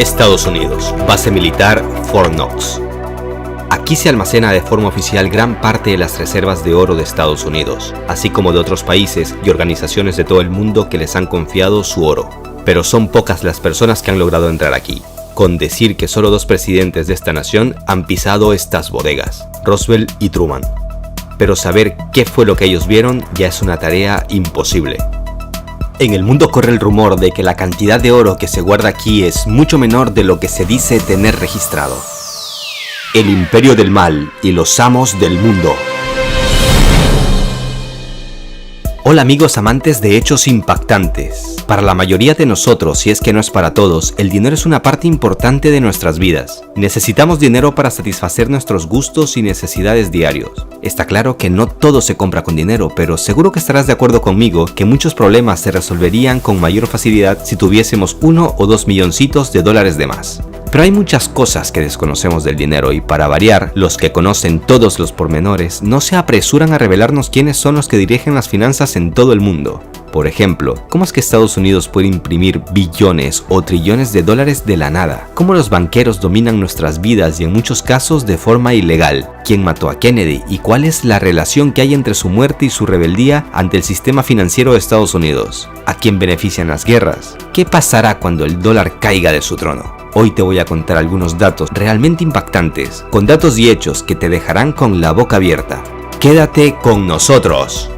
Estados Unidos, base militar Fort Knox. Aquí se almacena de forma oficial gran parte de las reservas de oro de Estados Unidos, así como de otros países y organizaciones de todo el mundo que les han confiado su oro. Pero son pocas las personas que han logrado entrar aquí, con decir que solo 2 presidentes de esta nación han pisado estas bodegas, Roosevelt y Truman. Pero saber qué fue lo que ellos vieron ya es una tarea imposible. En el mundo corre el rumor de que la cantidad de oro que se guarda aquí es mucho menor de lo que se dice tener registrado. El imperio del mal y los amos del mundo. Hola amigos amantes de hechos impactantes. Para la mayoría de nosotros, si es que no es para todos, el dinero es una parte importante de nuestras vidas. Necesitamos dinero para satisfacer nuestros gustos y necesidades diarios. Está claro que no todo se compra con dinero, pero seguro que estarás de acuerdo conmigo que muchos problemas se resolverían con mayor facilidad si tuviésemos 1 o 2 milloncitos de dólares de más. Pero hay muchas cosas que desconocemos del dinero y para variar, los que conocen todos los pormenores no se apresuran a revelarnos quiénes son los que dirigen las finanzas en todo el mundo. Por ejemplo, ¿cómo es que Estados Unidos puede imprimir billones o trillones de dólares de la nada? ¿Cómo los banqueros dominan nuestras vidas y en muchos casos de forma ilegal? ¿Quién mató a Kennedy? ¿Y cuál es la relación que hay entre su muerte y su rebeldía ante el sistema financiero de Estados Unidos? ¿A quién benefician las guerras? ¿Qué pasará cuando el dólar caiga de su trono? Hoy te voy a contar algunos datos realmente impactantes, con datos y hechos que te dejarán con la boca abierta. Quédate con nosotros.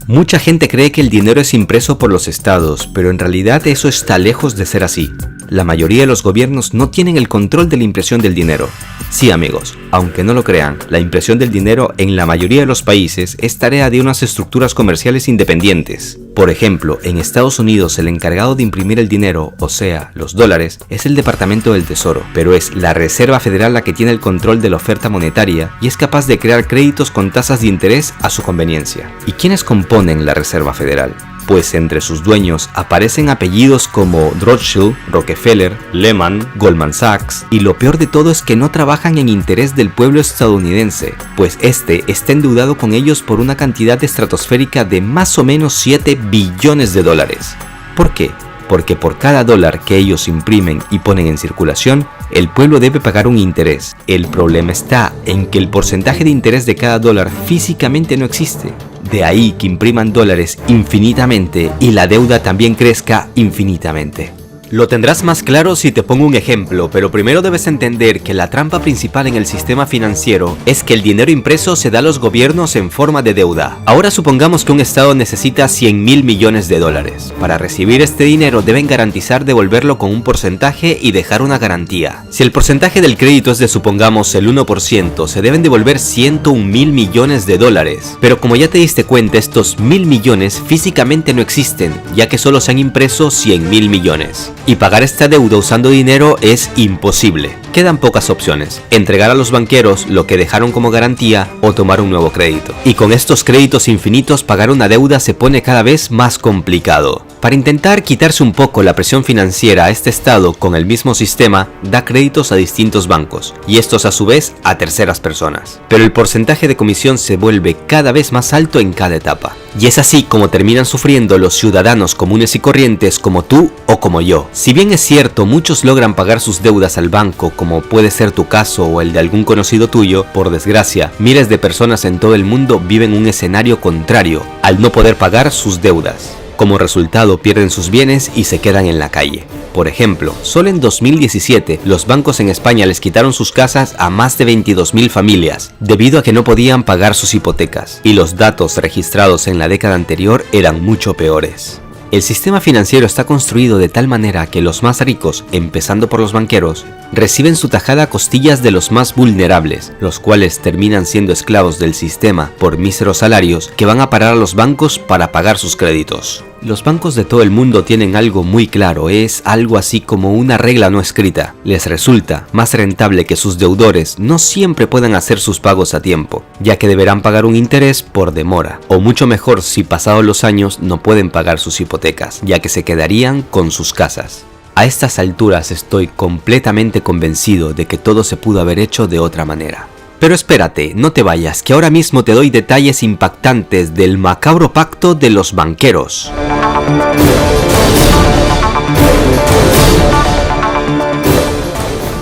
Mucha gente cree que el dinero es impreso por los estados, pero en realidad eso está lejos de ser así. La mayoría de los gobiernos no tienen el control de la impresión del dinero. Sí amigos, aunque no lo crean, la impresión del dinero en la mayoría de los países es tarea de unas estructuras comerciales independientes. Por ejemplo, en Estados Unidos el encargado de imprimir el dinero, o sea, los dólares, es el Departamento del Tesoro, pero es la Reserva Federal la que tiene el control de la oferta monetaria y es capaz de crear créditos con tasas de interés a su conveniencia. ¿Y quiénes componen la Reserva Federal? Pues entre sus dueños aparecen apellidos como Rothschild, Rockefeller, Lehman, Goldman Sachs, y lo peor de todo es que no trabajan en interés del pueblo estadounidense, pues este está endeudado con ellos por una cantidad estratosférica de más o menos 7 billones de dólares. ¿Por qué? Porque por cada dólar que ellos imprimen y ponen en circulación, el pueblo debe pagar un interés. El problema está en que el porcentaje de interés de cada dólar físicamente no existe. De ahí que impriman dólares infinitamente y la deuda también crezca infinitamente. Lo tendrás más claro si te pongo un ejemplo, pero primero debes entender que la trampa principal en el sistema financiero es que el dinero impreso se da a los gobiernos en forma de deuda. Ahora supongamos que un estado necesita 100.000 millones de dólares. Para recibir este dinero deben garantizar devolverlo con un porcentaje y dejar una garantía. Si el porcentaje del crédito es de supongamos el 1%, se deben devolver 101.000 millones de dólares. Pero como ya te diste cuenta, estos 1.000 millones físicamente no existen, ya que solo se han impreso 100.000 millones. Y pagar esta deuda usando dinero es imposible. Quedan pocas opciones: entregar a los banqueros lo que dejaron como garantía o tomar un nuevo crédito. Y con estos créditos infinitos pagar una deuda se pone cada vez más complicado. Para intentar quitarse un poco la presión financiera a este estado con el mismo sistema, da créditos a distintos bancos y estos a su vez a terceras personas. Pero el porcentaje de comisión se vuelve cada vez más alto en cada etapa. Y es así como terminan sufriendo los ciudadanos comunes y corrientes como tú o como yo. Si bien es cierto, muchos logran pagar sus deudas al banco, como puede ser tu caso o el de algún conocido tuyo, por desgracia, miles de personas en todo el mundo viven un escenario contrario, al no poder pagar sus deudas. Como resultado pierden sus bienes y se quedan en la calle. Por ejemplo, solo en 2017 los bancos en España les quitaron sus casas a más de 22.000 familias debido a que no podían pagar sus hipotecas, y los datos registrados en la década anterior eran mucho peores. El sistema financiero está construido de tal manera que los más ricos, empezando por los banqueros, reciben su tajada a costillas de los más vulnerables, los cuales terminan siendo esclavos del sistema por míseros salarios que van a parar a los bancos para pagar sus créditos. Los bancos de todo el mundo tienen algo muy claro, es algo así como una regla no escrita. Les resulta más rentable que sus deudores no siempre puedan hacer sus pagos a tiempo, ya que deberán pagar un interés por demora, o mucho mejor si pasados los años no pueden pagar sus hipotecas, ya que se quedarían con sus casas. A estas alturas estoy completamente convencido de que todo se pudo haber hecho de otra manera. Pero espérate, no te vayas, que ahora mismo te doy detalles impactantes del macabro pacto de los banqueros.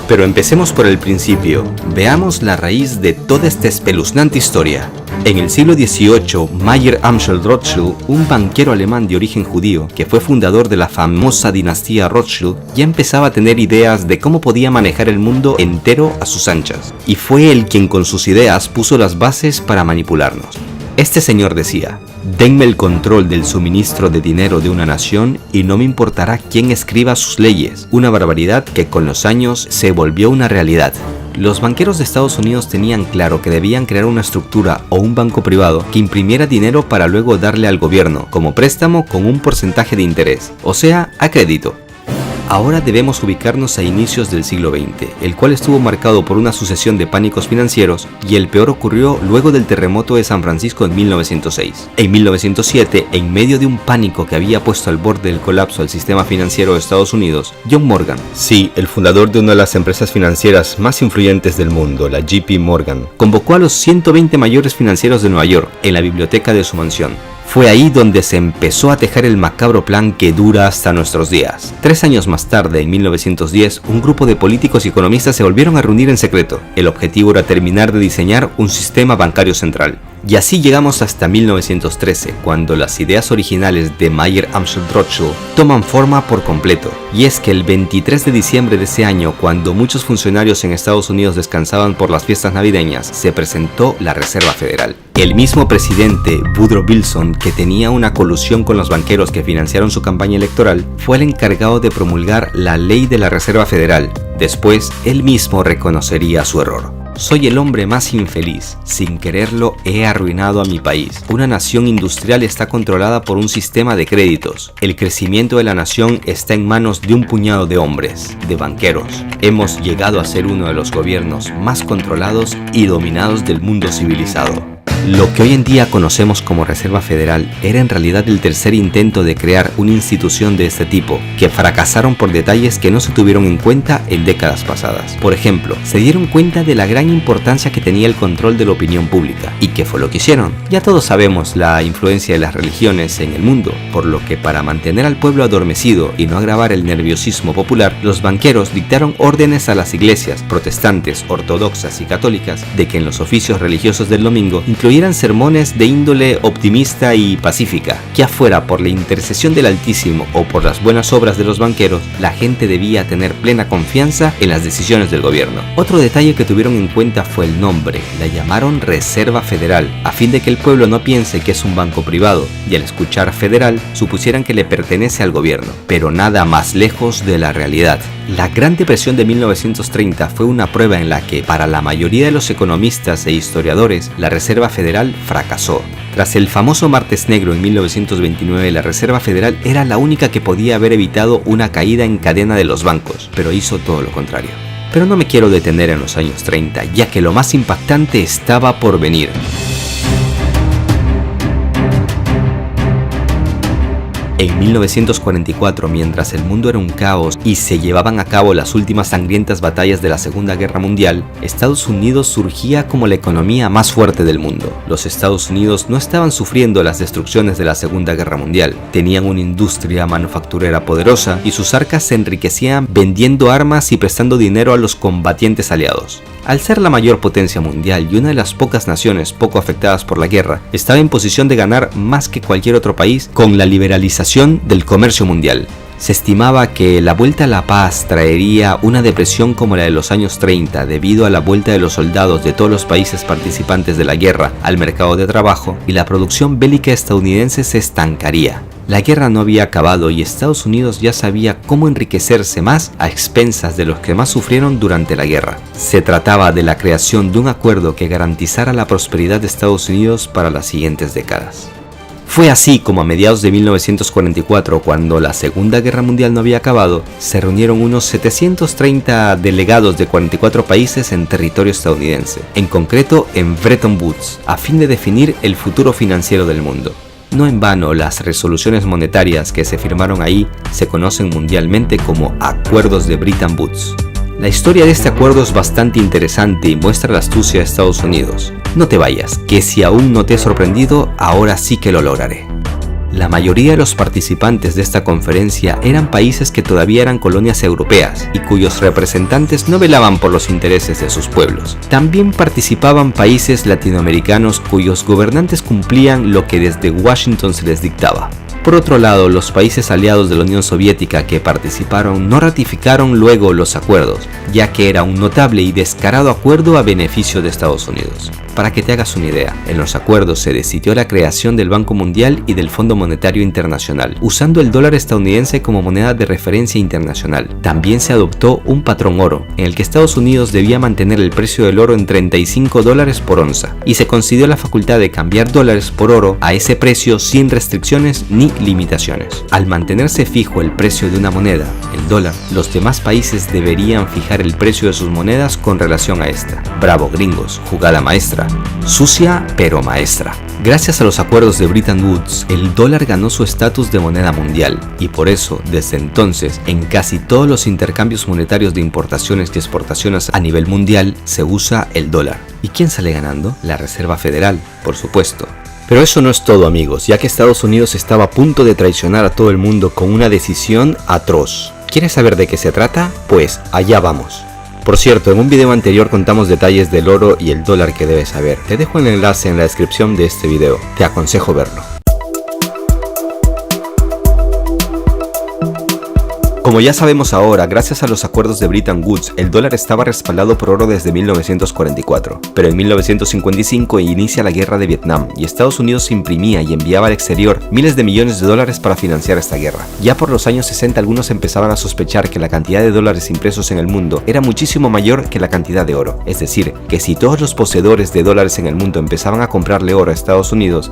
Pero empecemos por el principio, veamos la raíz de toda esta espeluznante historia. En el siglo XVIII, Mayer Amschel Rothschild, un banquero alemán de origen judío, que fue fundador de la famosa dinastía Rothschild, ya empezaba a tener ideas de cómo podía manejar el mundo entero a sus anchas, y fue él quien con sus ideas puso las bases para manipularnos. Este señor decía: denme el control del suministro de dinero de una nación y no me importará quién escriba sus leyes, una barbaridad que con los años se volvió una realidad. Los banqueros de Estados Unidos tenían claro que debían crear una estructura o un banco privado que imprimiera dinero para luego darle al gobierno como préstamo con un porcentaje de interés, o sea, a crédito. Ahora debemos ubicarnos a inicios del siglo XX, el cual estuvo marcado por una sucesión de pánicos financieros, y el peor ocurrió luego del terremoto de San Francisco en 1906. En 1907, en medio de un pánico que había puesto al borde del colapso al sistema financiero de Estados Unidos, John Morgan, sí, el fundador de una de las empresas financieras más influyentes del mundo, la JP Morgan, convocó a los 120 mayores financieros de Nueva York en la biblioteca de su mansión. Fue ahí donde se empezó a tejer el macabro plan que dura hasta nuestros días. 3 años más tarde, en 1910, un grupo de políticos y economistas se volvieron a reunir en secreto. El objetivo era terminar de diseñar un sistema bancario central. Y así llegamos hasta 1913, cuando las ideas originales de Mayer Amschel Rothschild toman forma por completo. Y es que el 23 de diciembre de ese año, cuando muchos funcionarios en Estados Unidos descansaban por las fiestas navideñas, se presentó la Reserva Federal. El mismo presidente, Woodrow Wilson, que tenía una colusión con los banqueros que financiaron su campaña electoral, fue el encargado de promulgar la ley de la Reserva Federal. Después, él mismo reconocería su error. Soy el hombre más infeliz. Sin quererlo, he arruinado a mi país. Una nación industrial está controlada por un sistema de créditos. El crecimiento de la nación está en manos de un puñado de hombres, de banqueros. Hemos llegado a ser uno de los gobiernos más controlados y dominados del mundo civilizado. Lo que hoy en día conocemos como Reserva Federal era en realidad el tercer intento de crear una institución de este tipo, que fracasaron por detalles que no se tuvieron en cuenta en décadas pasadas. Por ejemplo, se dieron cuenta de la gran importancia que tenía el control de la opinión pública. ¿Y qué fue lo que hicieron? Ya todos sabemos la influencia de las religiones en el mundo, por lo que para mantener al pueblo adormecido y no agravar el nerviosismo popular, los banqueros dictaron órdenes a las iglesias protestantes, ortodoxas y católicas de que en los oficios religiosos del domingo incluyeran sermones de índole optimista y pacífica, que afuera por la intercesión del Altísimo o por las buenas obras de los banqueros, la gente debía tener plena confianza en las decisiones del gobierno. Otro detalle que tuvieron en cuenta fue el nombre. La llamaron Reserva Federal, a fin de que el pueblo no piense que es un banco privado, y al escuchar federal supusieran que le pertenece al gobierno, pero nada más lejos de la realidad. La Gran Depresión de 1930 fue una prueba en la que, para la mayoría de los economistas e historiadores, la Reserva Federal fracasó. Tras el famoso Martes Negro en 1929, la Reserva Federal era la única que podía haber evitado una caída en cadena de los bancos, pero hizo todo lo contrario. Pero no me quiero detener en los años 30, ya que lo más impactante estaba por venir. En 1944, mientras el mundo era un caos y se llevaban a cabo las últimas sangrientas batallas de la Segunda Guerra Mundial, Estados Unidos surgía como la economía más fuerte del mundo. Los Estados Unidos no estaban sufriendo las destrucciones de la Segunda Guerra Mundial, tenían una industria manufacturera poderosa y sus arcas se enriquecían vendiendo armas y prestando dinero a los combatientes aliados. Al ser la mayor potencia mundial y una de las pocas naciones poco afectadas por la guerra, estaba en posición de ganar más que cualquier otro país con la liberalización del comercio mundial. Se estimaba que la vuelta a la paz traería una depresión como la de los años 30 debido a la vuelta de los soldados de todos los países participantes de la guerra al mercado de trabajo, y la producción bélica estadounidense se estancaría. La guerra no había acabado y Estados Unidos ya sabía cómo enriquecerse más a expensas de los que más sufrieron durante la guerra. Se trataba de la creación de un acuerdo que garantizara la prosperidad de Estados Unidos para las siguientes décadas. Fue así como a mediados de 1944, cuando la Segunda Guerra Mundial no había acabado, se reunieron unos 730 delegados de 44 países en territorio estadounidense, en concreto en Bretton Woods, a fin de definir el futuro financiero del mundo. No en vano, las resoluciones monetarias que se firmaron ahí se conocen mundialmente como Acuerdos de Bretton Woods. La historia de este acuerdo es bastante interesante y muestra la astucia de Estados Unidos. No te vayas, que si aún no te he sorprendido, ahora sí que lo lograré. La mayoría de los participantes de esta conferencia eran países que todavía eran colonias europeas y cuyos representantes no velaban por los intereses de sus pueblos. También participaban países latinoamericanos cuyos gobernantes cumplían lo que desde Washington se les dictaba. Por otro lado, los países aliados de la Unión Soviética que participaron no ratificaron luego los acuerdos, ya que era un notable y descarado acuerdo a beneficio de Estados Unidos. Para que te hagas una idea, en los acuerdos se decidió la creación del Banco Mundial y del Fondo Monetario Internacional, usando el dólar estadounidense como moneda de referencia internacional. También se adoptó un patrón oro, en el que Estados Unidos debía mantener el precio del oro en $35 por onza, y se concedió la facultad de cambiar dólares por oro a ese precio sin restricciones ni limitaciones. Al mantenerse fijo el precio de una moneda, el dólar, los demás países deberían fijar el precio de sus monedas con relación a esta. Bravo gringos, jugada maestra. Sucia pero maestra. Gracias a los acuerdos de Bretton Woods, el dólar ganó su estatus de moneda mundial y por eso, desde entonces, en casi todos los intercambios monetarios de importaciones y exportaciones a nivel mundial se usa el dólar. ¿Y quién sale ganando? La Reserva Federal, por supuesto. Pero eso no es todo, amigos, ya que Estados Unidos estaba a punto de traicionar a todo el mundo con una decisión atroz. ¿Quieres saber de qué se trata? Pues allá vamos. Por cierto, en un video anterior contamos detalles del oro y el dólar que debes saber. Te dejo el enlace en la descripción de este video. Te aconsejo verlo. Como ya sabemos ahora, gracias a los acuerdos de Bretton Woods, el dólar estaba respaldado por oro desde 1944, pero en 1955 inicia la guerra de Vietnam y Estados Unidos imprimía y enviaba al exterior miles de millones de dólares para financiar esta guerra. Ya por los años 60 algunos empezaban a sospechar que la cantidad de dólares impresos en el mundo era muchísimo mayor que la cantidad de oro, es decir, que si todos los poseedores de dólares en el mundo empezaban a comprarle oro a Estados Unidos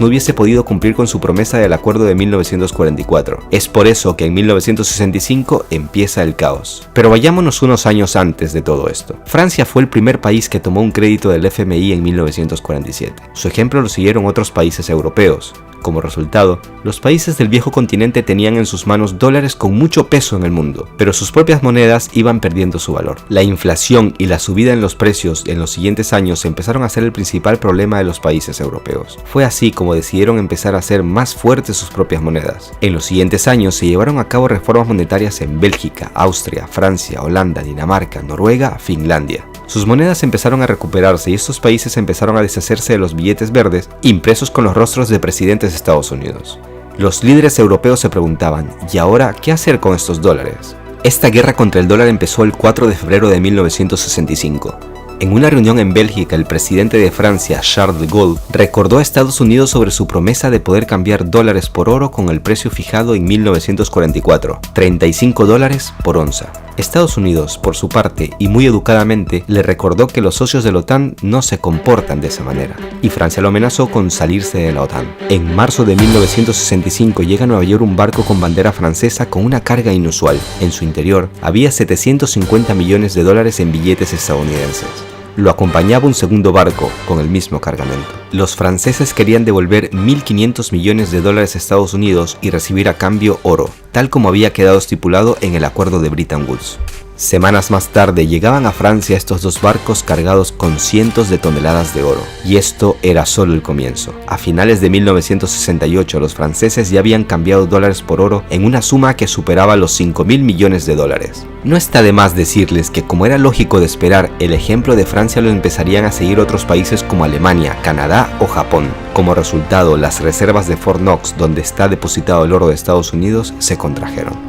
no hubiese podido cumplir con su promesa del acuerdo de 1944. Es por eso que en 1965 empieza el caos. Pero vayámonos unos años antes de todo esto. Francia fue el primer país que tomó un crédito del FMI en 1947. Su ejemplo lo siguieron otros países europeos. Como resultado, los países del viejo continente tenían en sus manos dólares con mucho peso en el mundo, pero sus propias monedas iban perdiendo su valor. La inflación y la subida en los precios en los siguientes años empezaron a ser el principal problema de los países europeos. Fue así como decidieron empezar a hacer más fuertes sus propias monedas. En los siguientes años se llevaron a cabo reformas monetarias en Bélgica, Austria, Francia, Holanda, Dinamarca, Noruega, Finlandia. Sus monedas empezaron a recuperarse y estos países empezaron a deshacerse de los billetes verdes impresos con los rostros de presidentes de Estados Unidos. Los líderes europeos se preguntaban, ¿y ahora qué hacer con estos dólares? Esta guerra contra el dólar empezó el 4 de febrero de 1965. En una reunión en Bélgica, el presidente de Francia, Charles de Gaulle, recordó a Estados Unidos sobre su promesa de poder cambiar dólares por oro con el precio fijado en 1944, $35 por onza. Estados Unidos, por su parte, y muy educadamente, le recordó que los socios de la OTAN no se comportan de esa manera, y Francia lo amenazó con salirse de la OTAN. En marzo de 1965 llega a Nueva York un barco con bandera francesa con una carga inusual. En su interior había 750 millones de dólares en billetes estadounidenses. Lo acompañaba un segundo barco con el mismo cargamento. Los franceses querían devolver 1.500 millones de dólares a Estados Unidos y recibir a cambio oro, tal como había quedado estipulado en el acuerdo de Bretton Woods. Semanas más tarde llegaban a Francia estos dos barcos cargados con cientos de toneladas de oro. Y esto era solo el comienzo. A finales de 1968 los franceses ya habían cambiado dólares por oro en una suma que superaba los 5.000 millones de dólares. No está de más decirles que, como era lógico de esperar, el ejemplo de Francia lo empezarían a seguir otros países como Alemania, Canadá o Japón. Como resultado, las reservas de Fort Knox, donde está depositado el oro de Estados Unidos, se contrajeron.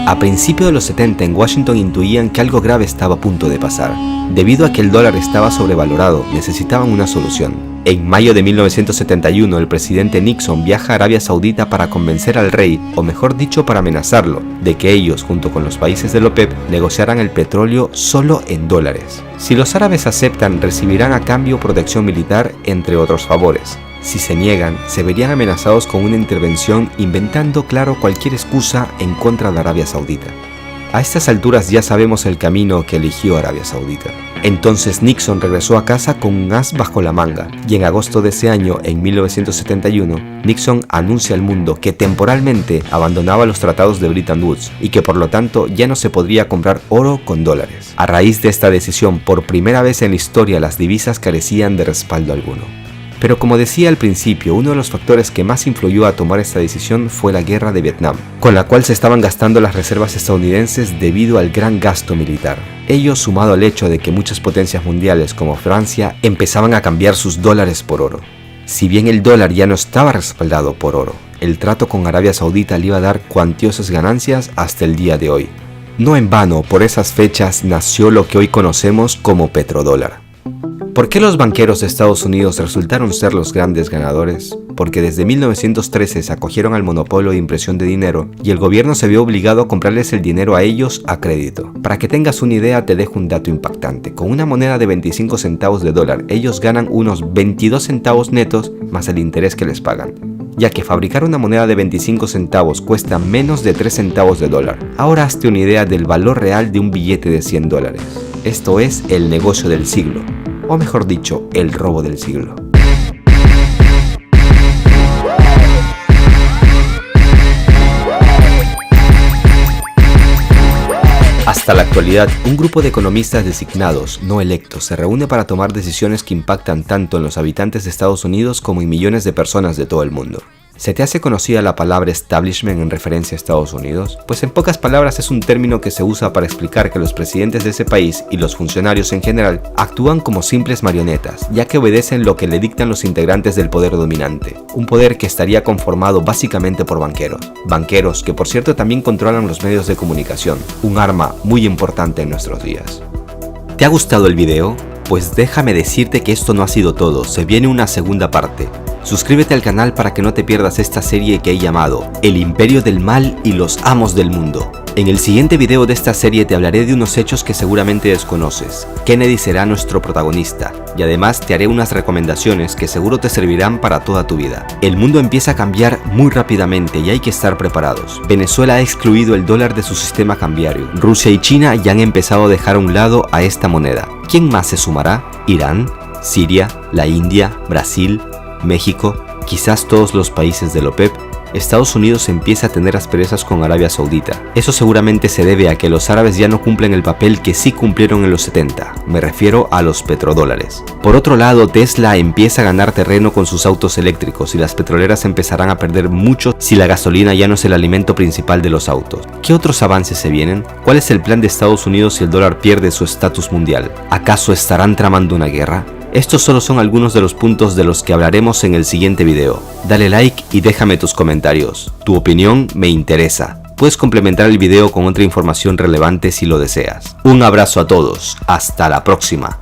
A principios de los 70 en Washington intuían que algo grave estaba a punto de pasar. Debido a que el dólar estaba sobrevalorado, necesitaban una solución. En mayo de 1971 el presidente Nixon viaja a Arabia Saudita para convencer al rey, o mejor dicho para amenazarlo, de que ellos, junto con los países de la OPEP, negociaran el petróleo solo en dólares. Si los árabes aceptan, recibirán a cambio protección militar, entre otros favores. Si se niegan, se verían amenazados con una intervención inventando, claro, cualquier excusa en contra de Arabia Saudita. A estas alturas ya sabemos el camino que eligió Arabia Saudita. Entonces Nixon regresó a casa con un as bajo la manga, y en agosto de ese año, en 1971, Nixon anuncia al mundo que temporalmente abandonaba los tratados de Bretton Woods y que por lo tanto ya no se podría comprar oro con dólares. A raíz de esta decisión, por primera vez en la historia las divisas carecían de respaldo alguno. Pero como decía al principio, uno de los factores que más influyó a tomar esta decisión fue la guerra de Vietnam, con la cual se estaban gastando las reservas estadounidenses debido al gran gasto militar. Ello sumado al hecho de que muchas potencias mundiales como Francia empezaban a cambiar sus dólares por oro. Si bien el dólar ya no estaba respaldado por oro, el trato con Arabia Saudita le iba a dar cuantiosas ganancias hasta el día de hoy. No en vano, por esas fechas nació lo que hoy conocemos como petrodólar. ¿Por qué los banqueros de Estados Unidos resultaron ser los grandes ganadores? Porque desde 1913 se acogieron al monopolio de impresión de dinero y el gobierno se vio obligado a comprarles el dinero a ellos a crédito. Para que tengas una idea, te dejo un dato impactante. Con una moneda de 25 centavos de dólar, ellos ganan unos 22 centavos netos más el interés que les pagan, ya que fabricar una moneda de 25 centavos cuesta menos de 3 centavos de dólar. Ahora hazte una idea del valor real de un billete de 100 dólares. Esto es el negocio del siglo, o mejor dicho, el robo del siglo. Hasta la actualidad, un grupo de economistas designados, no electos, se reúne para tomar decisiones que impactan tanto en los habitantes de Estados Unidos como en millones de personas de todo el mundo. ¿Se te hace conocida la palabra establishment en referencia a Estados Unidos? Pues en pocas palabras es un término que se usa para explicar que los presidentes de ese país y los funcionarios en general actúan como simples marionetas, ya que obedecen lo que le dictan los integrantes del poder dominante, un poder que estaría conformado básicamente por banqueros que por cierto también controlan los medios de comunicación, un arma muy importante en nuestros días. ¿Te ha gustado el video? Pues déjame decirte que esto no ha sido todo, se viene una segunda parte. Suscríbete al canal para que no te pierdas esta serie que he llamado El Imperio del Mal y los Amos del Mundo. En el siguiente video de esta serie te hablaré de unos hechos que seguramente desconoces. Kennedy será nuestro protagonista y además te haré unas recomendaciones que seguro te servirán para toda tu vida. El mundo empieza a cambiar muy rápidamente y hay que estar preparados. Venezuela ha excluido el dólar de su sistema cambiario. Rusia y China ya han empezado a dejar a un lado a esta moneda. ¿Quién más se sumará? ¿Irán? ¿Siria? ¿La India? ¿Brasil? ¿México? ¿Quizás todos los países de la OPEP? Estados Unidos empieza a tener asperezas con Arabia Saudita. Eso seguramente se debe a que los árabes ya no cumplen el papel que sí cumplieron en los 70, me refiero a los petrodólares. Por otro lado, Tesla empieza a ganar terreno con sus autos eléctricos y las petroleras empezarán a perder mucho si la gasolina ya no es el alimento principal de los autos. ¿Qué otros avances se vienen? ¿Cuál es el plan de Estados Unidos si el dólar pierde su estatus mundial? ¿Acaso estarán tramando una guerra? Estos solo son algunos de los puntos de los que hablaremos en el siguiente video. Dale like y déjame tus comentarios. Tu opinión me interesa. Puedes complementar el video con otra información relevante si lo deseas. Un abrazo a todos. Hasta la próxima.